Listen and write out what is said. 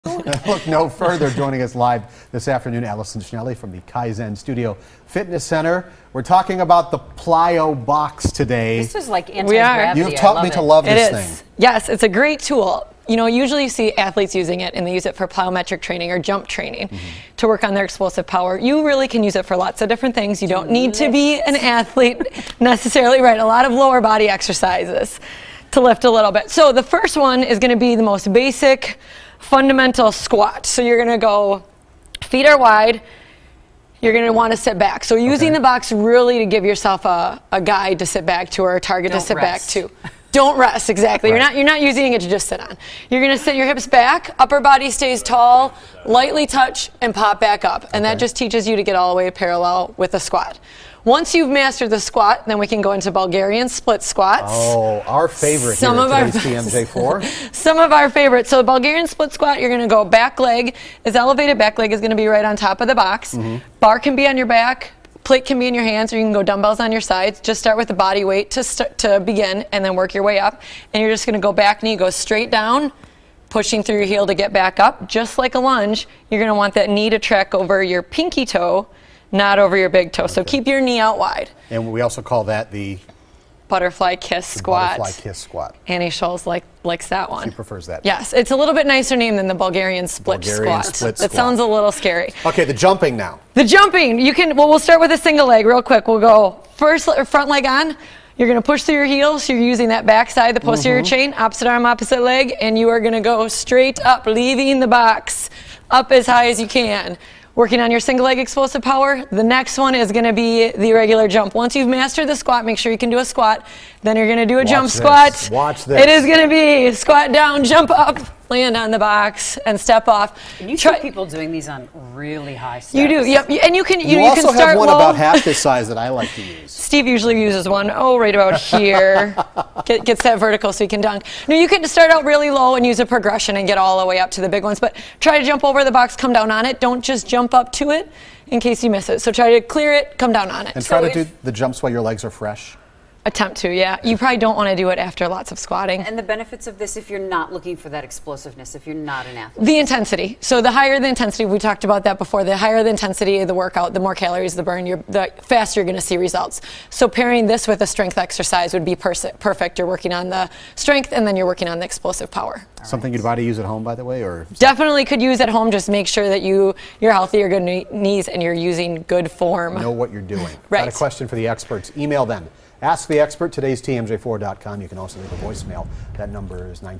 Look no further. Joining us live this afternoon, Allison Schnelly from the Kaizen Studio Fitness Center. We're talking about the Plyo Box today. This is like anti-gravity. You've taught me to love this thing. Yes, it's a great tool. You know, usually you see athletes using it, and they use it for plyometric training or jump training to work on their explosive power. You really can use it for lots of different things. You don't need to be an athlete necessarily, right? A lot of lower body exercises to lift a little bit. So the first one is going to be the most basic fundamental squat. So you're going to go, feet are wide. You're going to want to sit back. So using the box really to give yourself a guide to sit back to, or a target to sit back to. Don't rest, exactly. Right. You're not using it to just sit on. You're going to sit your hips back, upper body stays tall, lightly touch, and pop back up. And that just teaches you to get all the way parallel with the squat. Once you've mastered the squat, then we can go into Bulgarian split squats. Oh, our favorite here at today's TMJ4. Some of our favorites. So the Bulgarian split squat, you're going to go back leg is elevated. Back leg is going to be right on top of the box. Bar can be on your back. Plate can be in your hands, or you can go dumbbells on your sides. Just start with the body weight to begin, and then work your way up. And you're just going to go back knee, go straight down, pushing through your heel to get back up. Just like a lunge, you're going to want that knee to track over your pinky toe, not over your big toe. So keep your knee out wide. And we also call that the butterfly kiss squat. Butterfly kiss squat. Annie Scholes likes that one. She prefers that. Yes, it's a little bit nicer name than the Bulgarian split squat. It sounds a little scary. Okay, the jumping now. The jumping, you can, well, we'll start with a single leg real quick. We'll go first front leg on. You're going to push through your heels. So you're using that back side, the posterior chain, opposite arm, opposite leg, and you are going to go straight up, leaving the box up as high as you can. Working on your single leg explosive power. The next one is going to be the regular jump. Once you've mastered the squat, make sure you can do a squat. Then you're going to do a jump squat. Watch this. It is going to be squat down, jump up, land on the box, and step off. And you see people doing these on really high steps. You do, yep. And you can you also can start have one low. About half this size that I like to use. Steve usually uses one, right about here. Gets that vertical so you can dunk. No, you can start out really low and use a progression and get all the way up to the big ones. But try to jump over the box, come down on it. Don't just jump up to it in case you miss it. So try to clear it, come down on it. And try to do the jumps while your legs are fresh. Attempt to, yeah. You probably don't want to do it after lots of squatting. And the benefits of this if you're not looking for that explosiveness, if you're not an athlete? The intensity. So the higher the intensity, we talked about that before, the higher the intensity of the workout, the more calories the burn, the faster you're going to see results. So pairing this with a strength exercise would be perfect. You're working on the strength, and then you're working on the explosive power. Something you'd want to use at home, by the way? Or definitely could use at home. Just make sure that you're healthy, you're good knees, and you're using good form. Know what you're doing. Right. Got a question for the experts? Email them. Ask the expert, today's TMJ4.com. You can also leave a voicemail. That number is 9